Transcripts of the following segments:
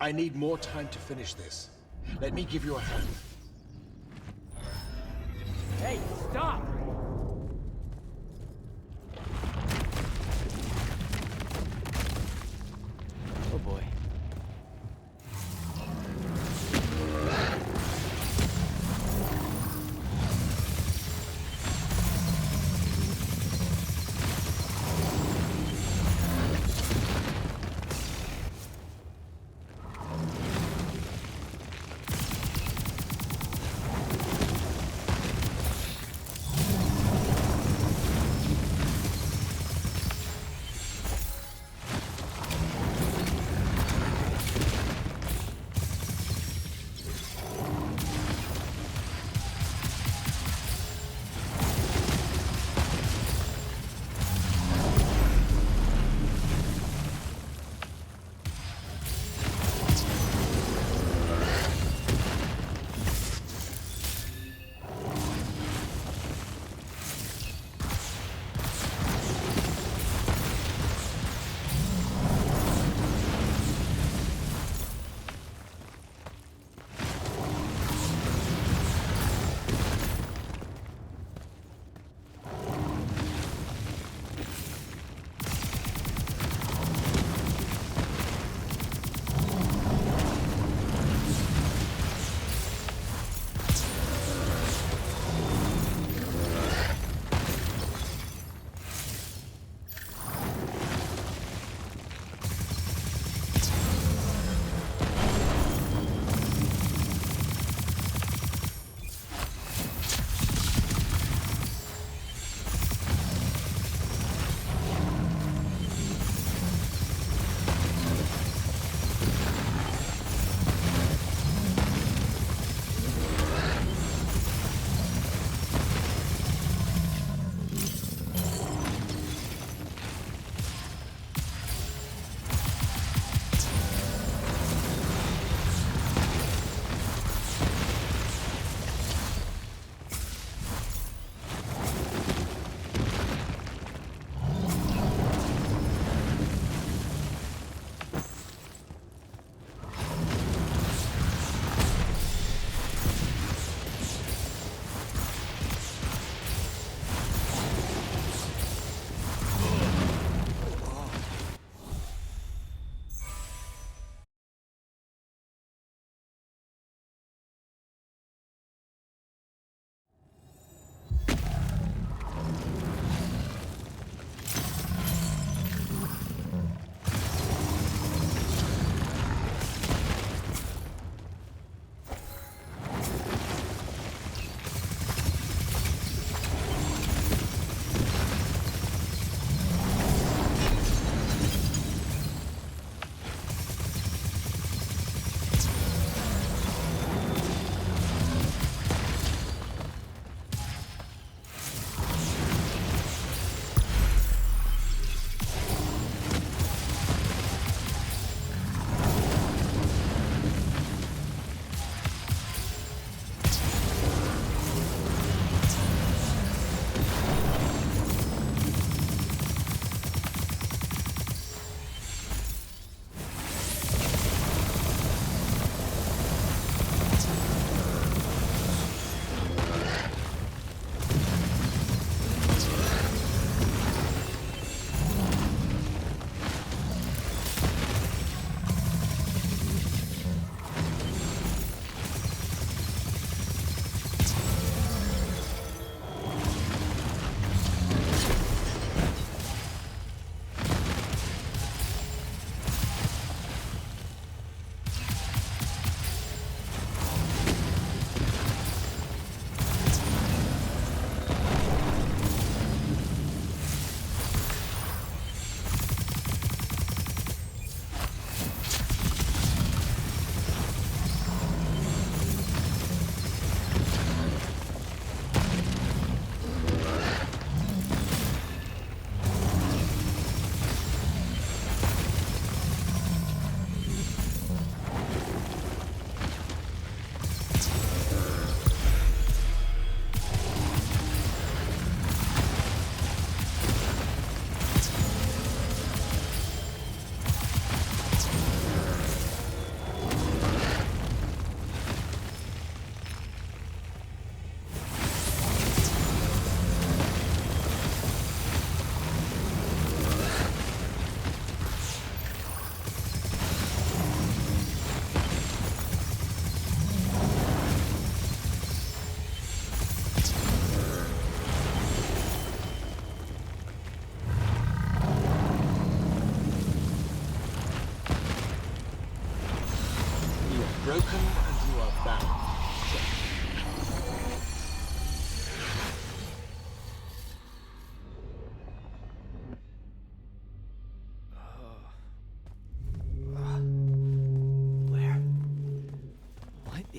I need more time to finish this. Let me give you a hand. Hey, stop! Oh boy.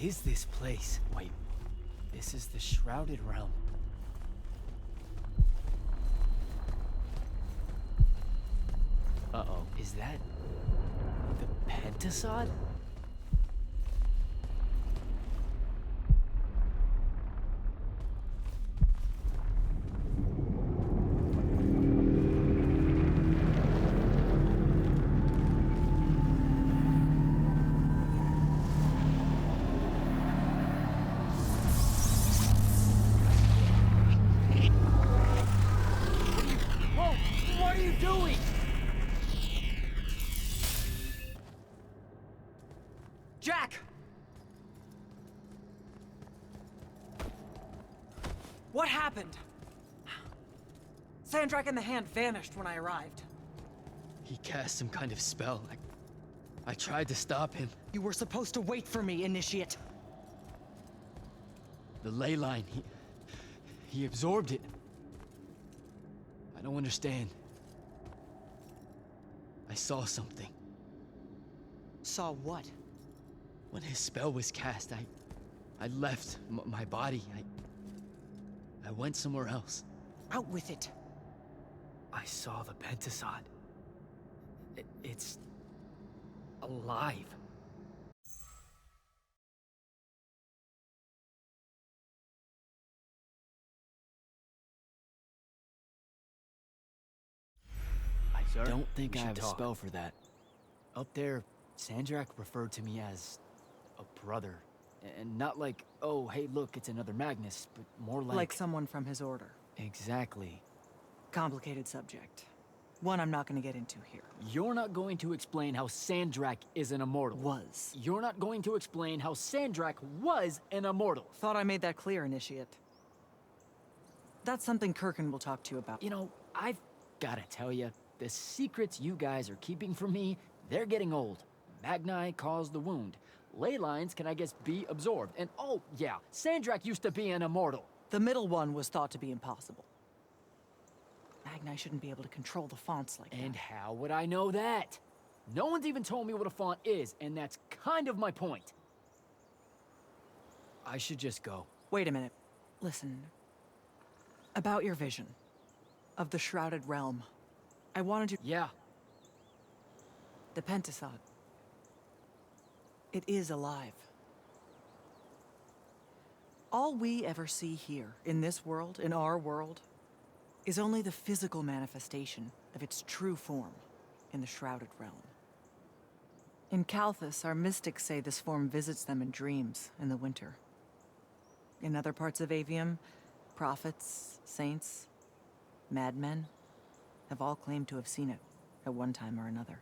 is this place? Wait, this is the Shrouded Realm. Uh-oh, is that the Pentasod? Jack! What happened? Sandrakk and the Hand vanished when I arrived. He cast some kind of spell. I tried to stop him. You were supposed to wait for me, Initiate. The ley line, he absorbed it. I don't understand. I saw something. Saw what? When his spell was cast, I left my body. I went somewhere else. Out with it. I saw the Pentasod. It's alive. I don't think I have a spell for that. Up there, Sandrakk referred to me as a brother. And not like, oh, hey, look, it's another Magnus, but more like... Like someone from his order. Exactly. Complicated subject. One I'm not gonna get into here. You're not going to explain how Sandrakk is an immortal. Was. You're not going to explain how Sandrakk was an immortal. Thought I made that clear, Initiate. That's something Kirkin will talk to you about. You know, I've gotta tell you, the secrets you guys are keeping from me, they're getting old. Magni caused the wound. Ley lines can, I guess, be absorbed. And oh, yeah, Sandrakk used to be an immortal. The middle one was thought to be impossible. Magni shouldn't be able to control the fonts like that. And how would I know that? No one's even told me what a font is, and that's kind of my point. I should just go. Wait a minute. Listen. About your vision of the Shrouded Realm. I wanted to... Yeah. The Pentasod. It is alive. All we ever see here, in this world, in our world, is only the physical manifestation of its true form in the Shrouded Realm. In Kalthus, our mystics say this form visits them in dreams in the winter. In other parts of Avium, prophets, saints, madmen have all claimed to have seen it at one time or another.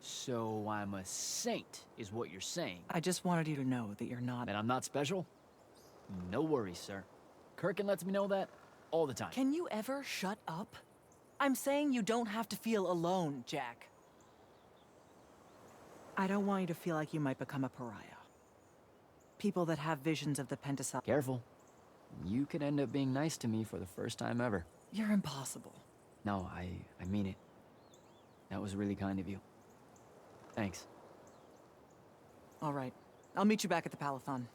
So I'm a saint, is what you're saying. I just wanted you to know that you're not... And I'm not special? No worries, sir. Kirkin lets me know that all the time. Can you ever shut up? I'm saying you don't have to feel alone, Jack. I don't want you to feel like you might become a pariah. People that have visions of the Pentasod... Careful. You could end up being nice to me for the first time ever. You're impossible. No, I mean it. That was really kind of you. Thanks. All right. I'll meet you back at the Palathon.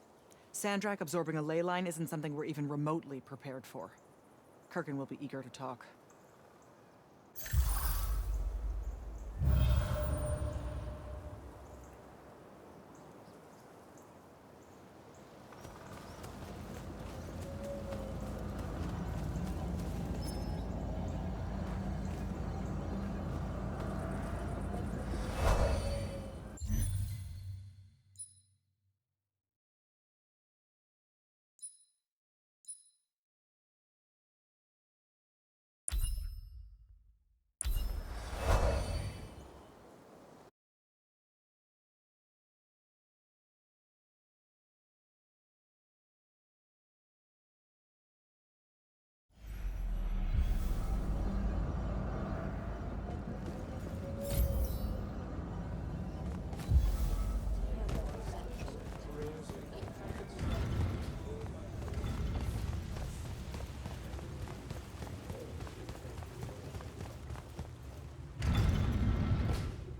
Sandrakk absorbing a ley line isn't something we're even remotely prepared for. Kirkin will be eager to talk.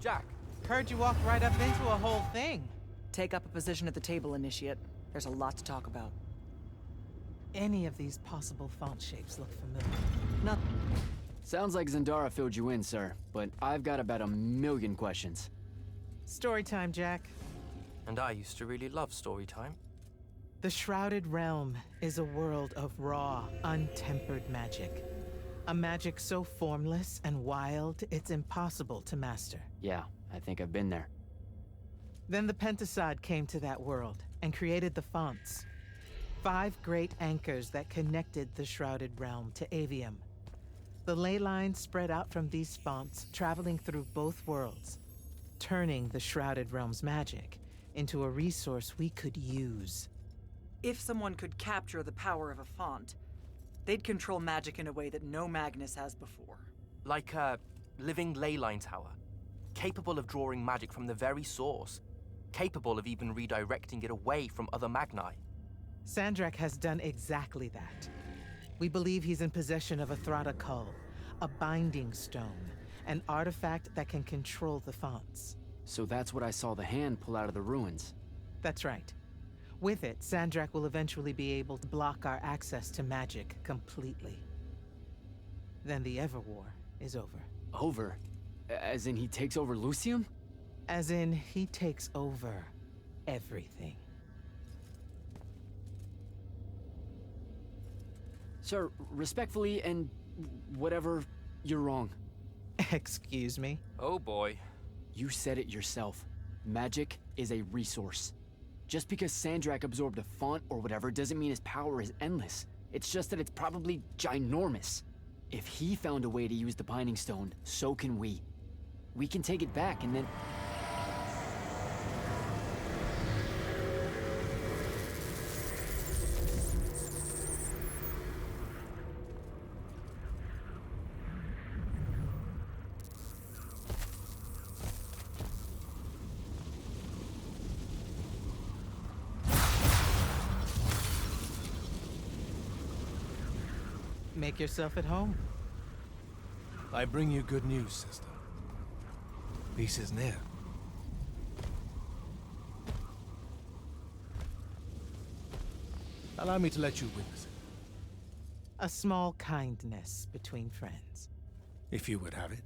Jack, heard you walked right up into a whole thing. Take up a position at the table, Initiate. There's a lot to talk about. Any of these possible font shapes look familiar. Not Sounds like Zendara filled you in, sir, but I've got about 1,000,000 questions. Story time, Jack. And I used to really love story time. The Shrouded Realm is a world of raw, untempered magic. A magic so formless and wild, it's impossible to master. Yeah, I think I've been there. Then the Pentasod came to that world and created the fonts. 5 great anchors that connected the Shrouded Realm to Avium. The ley lines spread out from these fonts, traveling through both worlds, turning the Shrouded Realm's magic into a resource we could use. if someone could capture the power of a font, they'd control magic in a way that no Magnus has before. Like a living ley line tower, capable of drawing magic from the very source, capable of even redirecting it away from other Magni. Sandrakk has done exactly that. We believe he's in possession of a Thrata Cull, a binding stone, an artifact that can control the fonts. So that's what I saw the hand pull out of the ruins. That's right. With it, Sandrakk will eventually be able to block our access to magic completely. Then the Everwar is over. Over? As in he takes over Lucium? As in, he takes over everything. Sir, respectfully and whatever, you're wrong. Excuse me? Oh boy. You said it yourself. Magic is a resource. Just because Sandrakk absorbed a font or whatever doesn't mean his power is endless. It's just that it's probably ginormous. If he found a way to use the Binding Stone, so can we. We can take it back and then... Make yourself at home. I bring you good news, sister. Peace is near. Allow me to let you witness it, A small kindness between friends. if you would have it.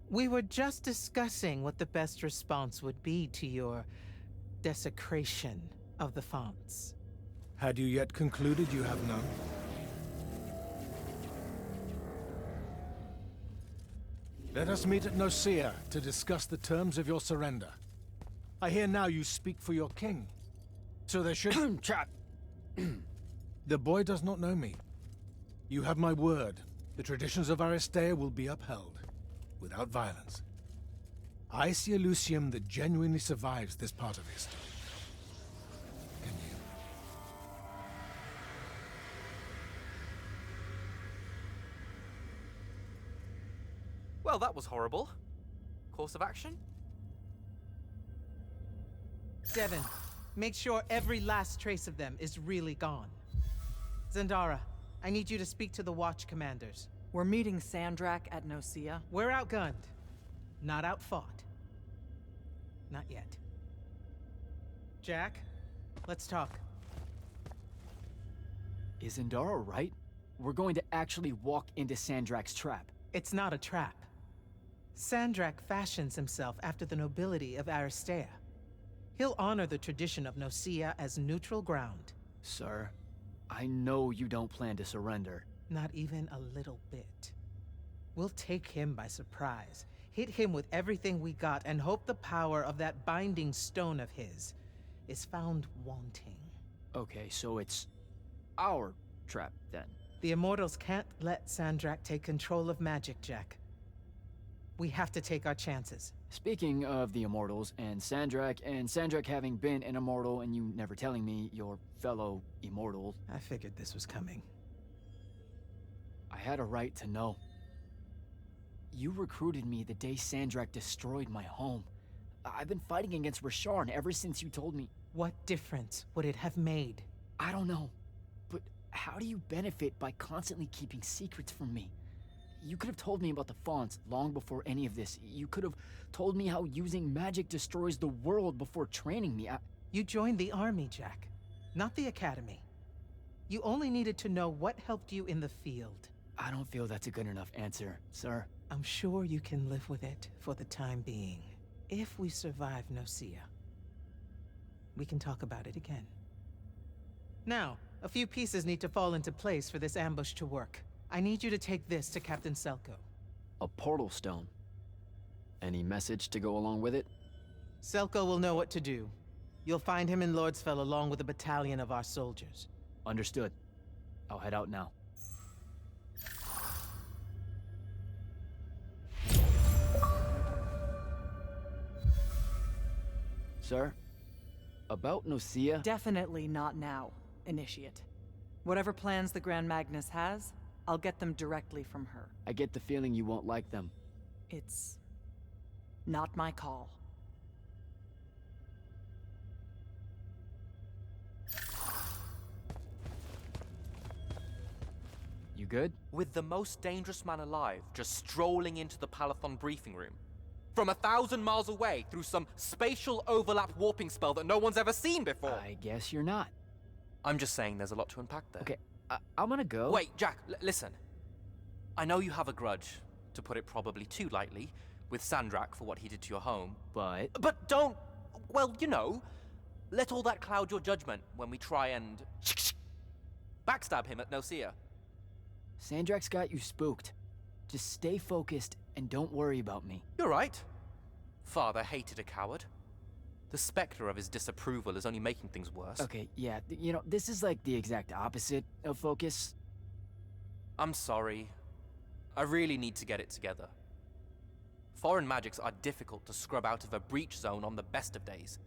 We were just discussing what the best response would be to your desecration of the fonts. Had you yet concluded you have none? Let us meet at Nicaea to discuss the terms of your surrender. I hear now you speak for your king. So there should... Trap! The boy does not know me. You have my word. The traditions of Aristea will be upheld, without violence. I see a Lucium that genuinely survives this part of history. Can you? Well, that was horrible. Course of action? Devin, make sure every last trace of them is really gone. Zendara, I need you to speak to the Watch commanders. We're meeting Sandrakk at Nicaea. We're outgunned, not outfought. Not yet. Jack, let's talk. Is Zendara right? We're going to actually walk into Sandrakk's trap. It's not a trap. Sandrakk fashions himself after the nobility of Aristea. He'll honor the tradition of Nicaea as neutral ground. Sir, I know you don't plan to surrender. Not even a little bit. We'll take him by surprise, hit him with everything we got, and hope the power of that binding stone of his is found wanting. Okay, so it's our trap then. The Immortals can't let Sandrakk take control of magic, Jack. We have to take our chances. Speaking of the Immortals and Sandrakk having been an Immortal and you never telling me your fellow Immortal, I figured this was coming. I had a right to know. You recruited me the day Sandrakk destroyed my home. I've been fighting against Rasharn ever since you told me. What difference would it have made? I don't know, but how do you benefit by constantly keeping secrets from me? You could have told me about the fonts long before any of this. You could have told me how using magic destroys the world before training me. You joined the army, Jack, not the academy. You only needed to know what helped you in the field. I don't feel that's a good enough answer, sir. I'm sure you can live with it for the time being. If we survive Nocia, we can talk about it again. Now, a few pieces need to fall into place for this ambush to work. I need you to take this to Captain Selko. A portal stone. Any message to go along with it? Selko will know what to do. You'll find him in Lordsfell along with a battalion of our soldiers. Understood. I'll head out now. Sir? About Nocia? Definitely not now, Initiate. Whatever plans the Grand Magnus has, I'll get them directly from her. I get the feeling you won't like them. It's not my call. You good? With the most dangerous man alive just strolling into the Palathon briefing room. From 1,000 miles away through some spatial overlap warping spell that no one's ever seen before. I guess you're not. I'm just saying there's a lot to unpack there. Okay, I'm gonna go. Wait, Jack, listen. I know you have a grudge, to put it probably too lightly, with Sandrakk for what he did to your home. But don't, well, you know, let all that cloud your judgment when we try and backstab him at Nocia. Sandrakk's got you spooked. Just stay focused and don't worry about me. You're right. Father hated a coward. The specter of his disapproval is only making things worse. Okay, yeah, you know, this is like the exact opposite of focus. I'm sorry. I really need to get it together. Foreign magics are difficult to scrub out of a breach zone on the best of days.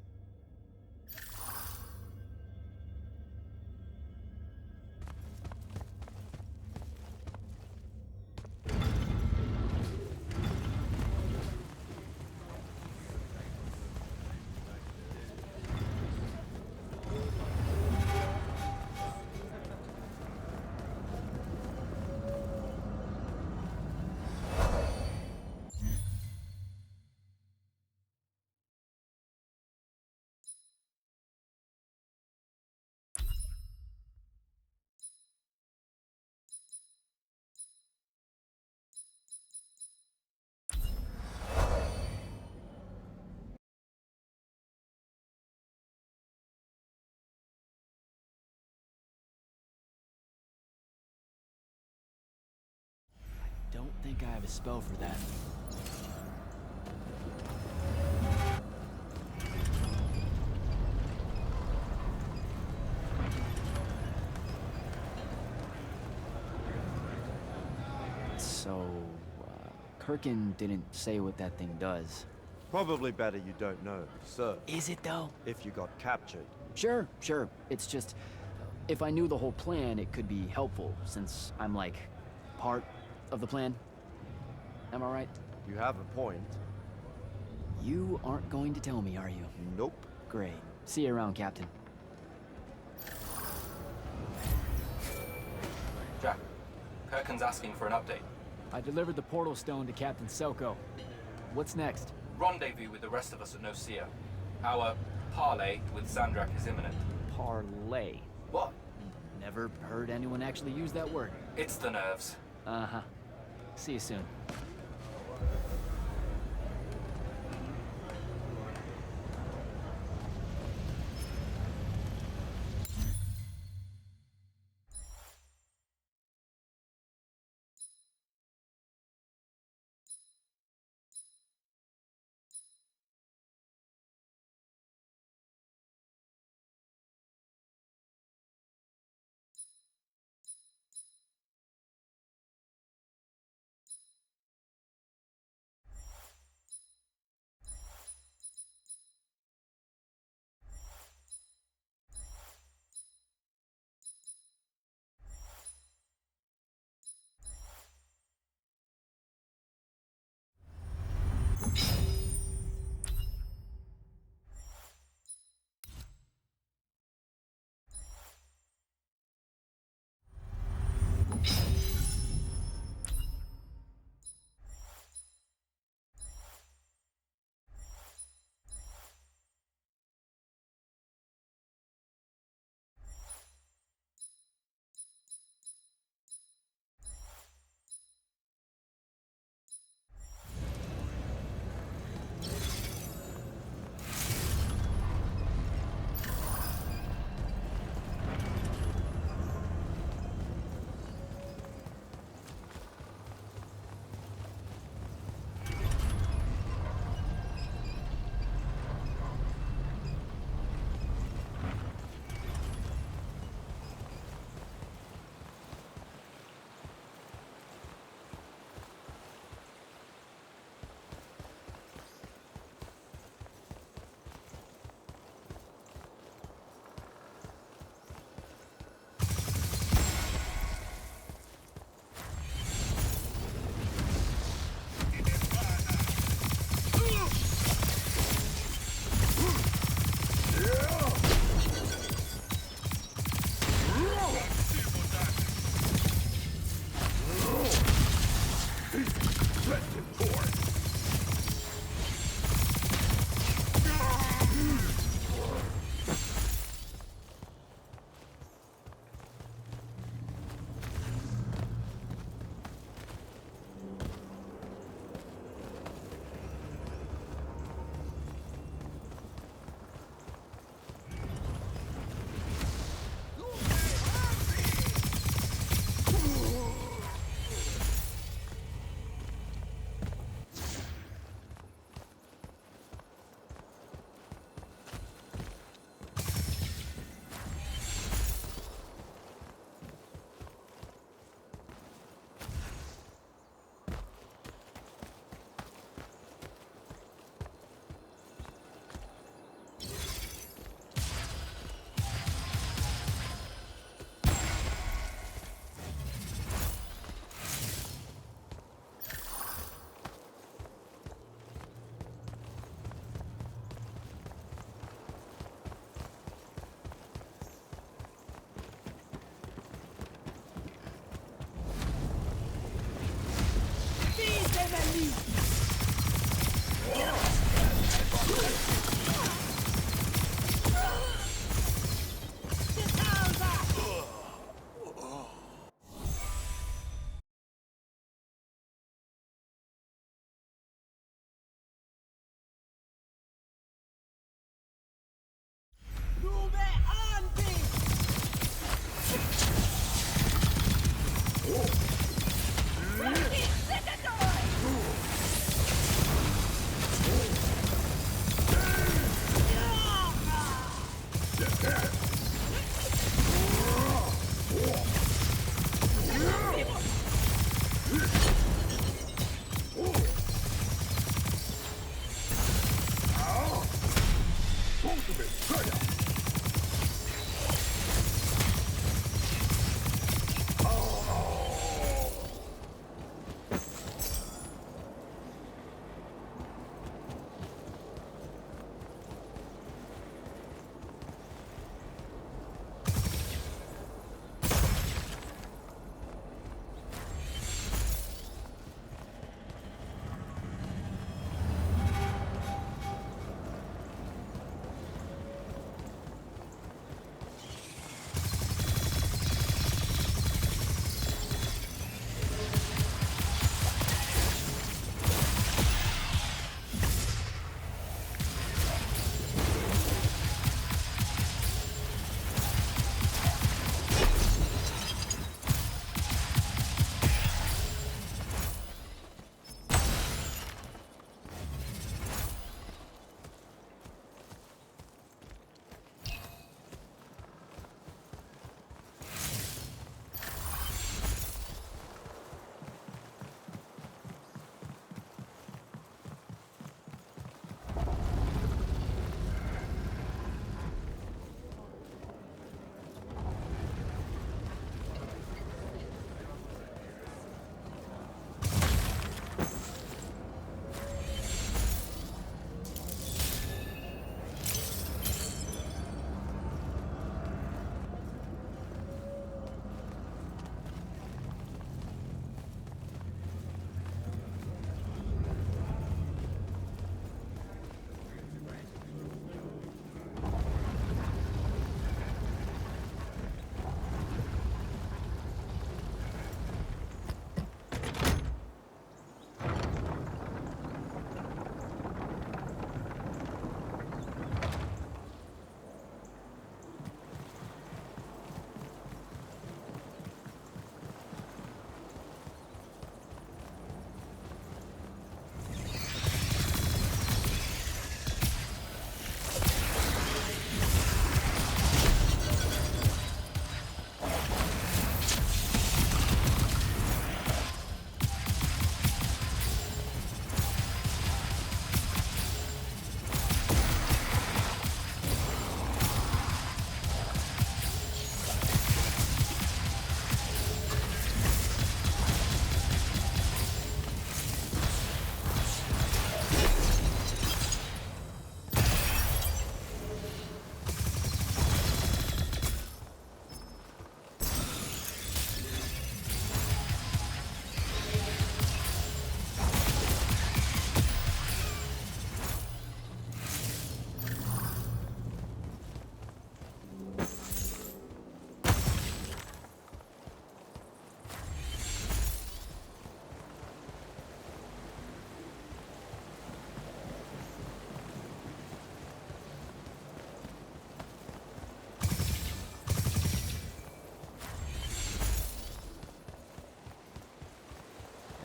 Don't think I have a spell for that. So, Kirkin didn't say what that thing does. Probably better you don't know, sir. Is it though? If you got captured. Sure. It's just, if I knew the whole plan, it could be helpful, since I'm like, part of the plan. Am I right? You have a point. You aren't going to tell me, are you? Nope. Great. See you around, Captain. Jack, Kirkin's asking for an update. I delivered the portal stone to Captain Selko. What's next? Rendezvous with the rest of us at Nocia. Our parley with Sandrakk is imminent. Parlay. What? Never heard anyone actually use that word. It's the nerves. Uh-huh. See you soon.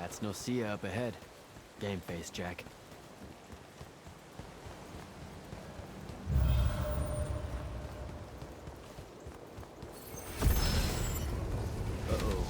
That's Nocia up ahead. Game face, Jack. Uh-oh.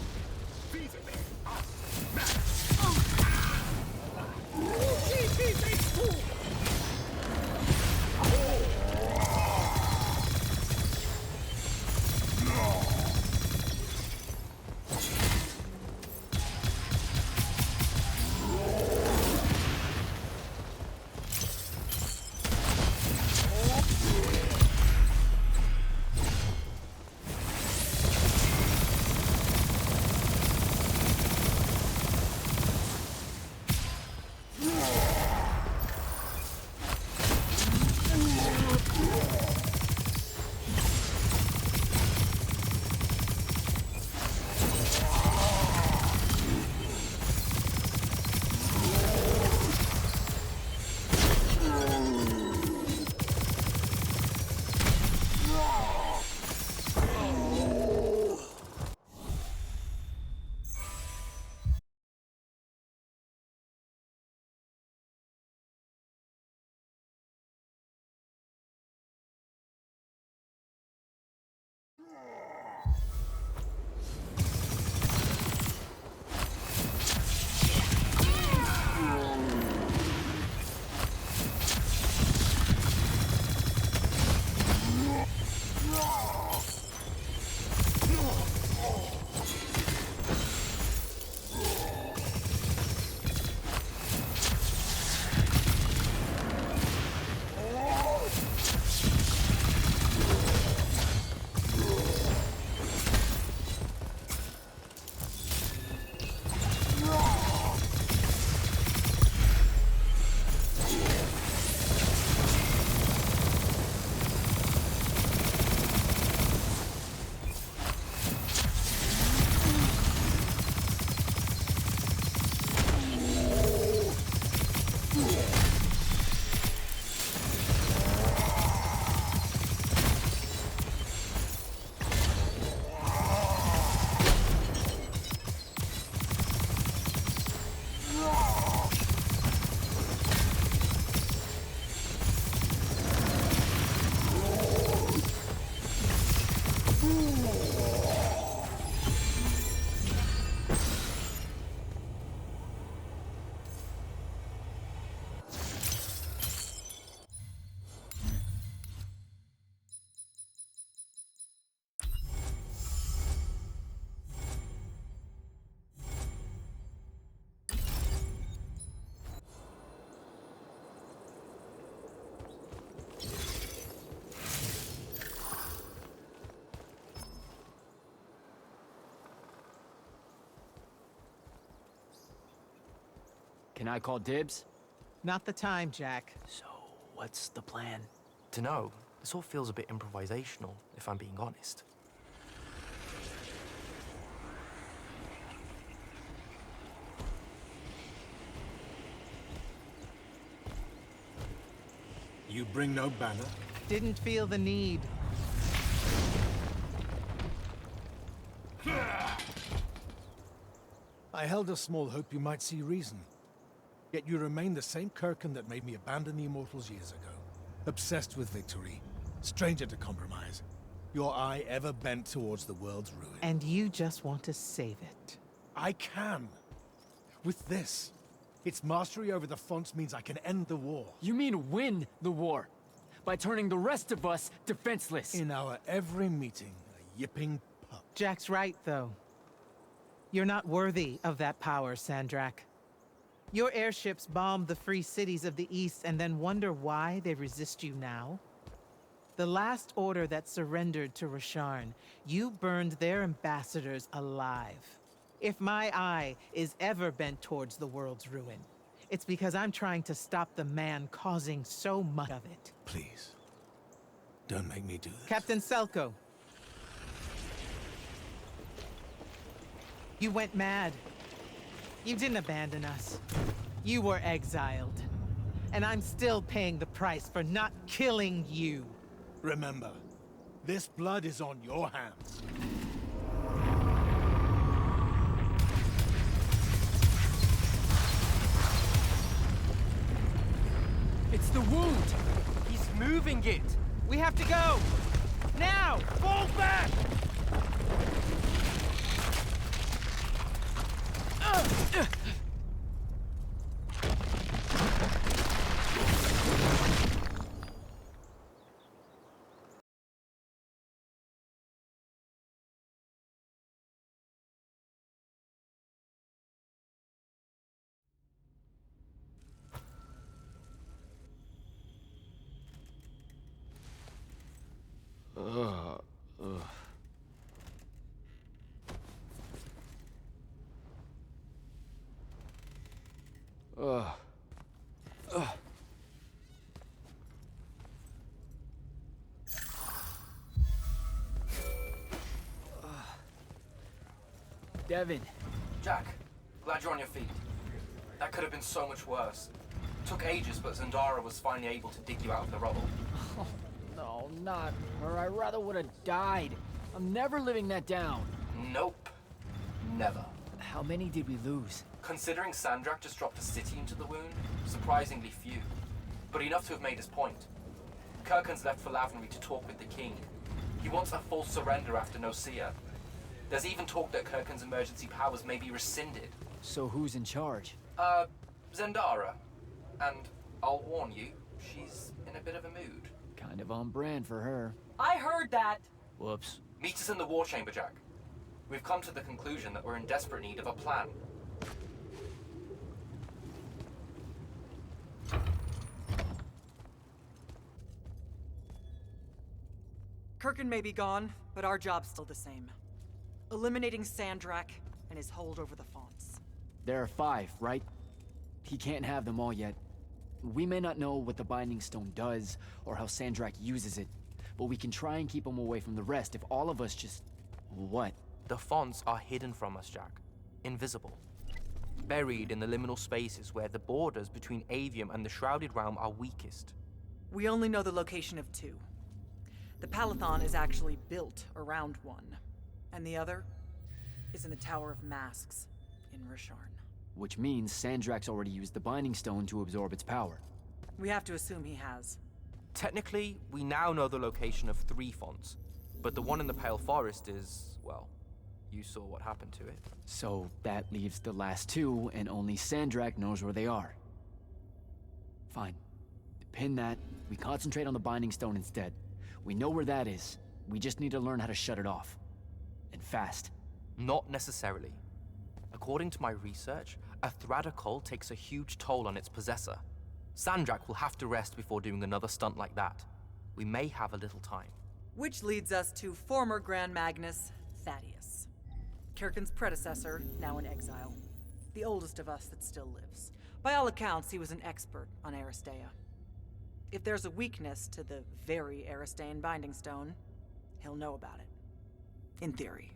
Can I call dibs? Not the time, Jack. So, what's the plan? Dunno. This all feels a bit improvisational, if I'm being honest. You bring no banner? Didn't feel the need. I held a small hope you might see reason. Yet you remain the same Kirkin that made me abandon the Immortals years ago. Obsessed with victory, stranger to compromise. Your eye ever bent towards the world's ruin. And you just want to save it. I can. With this. Its mastery over the fonts means I can end the war. You mean win the war? By turning the rest of us defenseless? In our every meeting, a yipping pup. Jack's right, though. You're not worthy of that power, Sandrakk. Your airships bomb the free cities of the East and then wonder why they resist you now? The last order that surrendered to Rasharn, you burned their ambassadors alive. If my eye is ever bent towards the world's ruin, it's because I'm trying to stop the man causing so much of it. Please, don't make me do this. Captain Selko. You went mad. You didn't abandon us. You were exiled. And I'm still paying the price for not killing you. Remember, this blood is on your hands. It's the wound! He's moving it! We have to go! Now! Fall back! Devin, Jack, glad you're on your feet. That could have been so much worse. Took ages, but Zendara was finally able to dig you out of the rubble. no, not her. I rather would have died. I'm never living that down. Nope. Never. How many did we lose? Considering Sandrakk just dropped a city into the wound, surprisingly few. But enough to have made his point. Kirkhan's left for Lavenry to talk with the king. He wants a full surrender after Nocia. There's even talk that Kirkhan's emergency powers may be rescinded. So who's in charge? Zendara. And I'll warn you, she's in a bit of a mood. Kind of on brand for her. I heard that! Whoops. Meet us in the war chamber, Jack. We've come to the conclusion that we're in desperate need of a plan. Kirkhan may be gone, but our job's still the same. Eliminating Sandrakk and his hold over the fonts. There are 5, right? He can't have them all yet. We may not know what the Binding Stone does, or how Sandrakk uses it, but we can try and keep him away from the rest if all of us just... What? The fonts are hidden from us, Jack. Invisible. Buried in the liminal spaces where the borders between Avium and the Shrouded Realm are weakest. We only know the location of 2. The Palathon is actually built around one, and the other is in the Tower of Masks in Rasharn. Which means Sandrakk's already used the Binding Stone to absorb its power. We have to assume he has. Technically, we now know the location of 3 fonts, but the one in the Pale Forest is, well, you saw what happened to it. So that leaves the last 2, and only Sandrakk knows where they are. Fine. Pin that. We concentrate on the Binding Stone instead. We know where that is. We just need to learn how to shut it off. And fast. Not necessarily. According to my research, a Thradder cull takes a huge toll on its possessor. Sandrakk will have to rest before doing another stunt like that. We may have a little time. Which leads us to former Grand Magnus, Thaddeus. Kirkhan's predecessor, now in exile. The oldest of us that still lives. By all accounts, he was an expert on Aristea. If there's a weakness to the very Aristean Binding Stone, he'll know about it. In theory.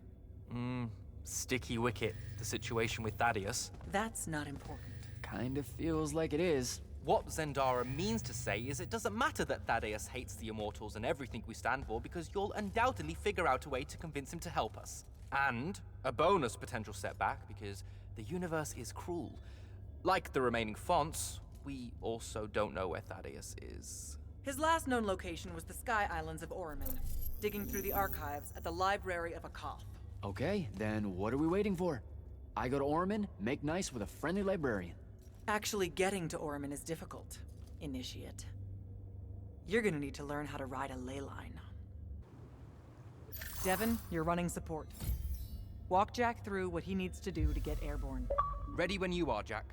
Sticky wicket, the situation with Thaddeus. That's not important. Kind of feels like it is. What Zendara means to say is it doesn't matter that Thaddeus hates the Immortals and everything we stand for, because you'll undoubtedly figure out a way to convince him to help us. And a bonus potential setback, because the universe is cruel. Like the remaining fonts, we also don't know where Thaddeus is. His last known location was the Sky Islands of Oriman, digging through the archives at the Library of Akoth. Okay, then what are we waiting for? I go to Orman, make nice with a friendly librarian. Actually getting to Oriman is difficult, Initiate. You're gonna need to learn how to ride a ley line. Devin, you're running support. Walk Jack through what he needs to do to get airborne. Ready when you are, Jack.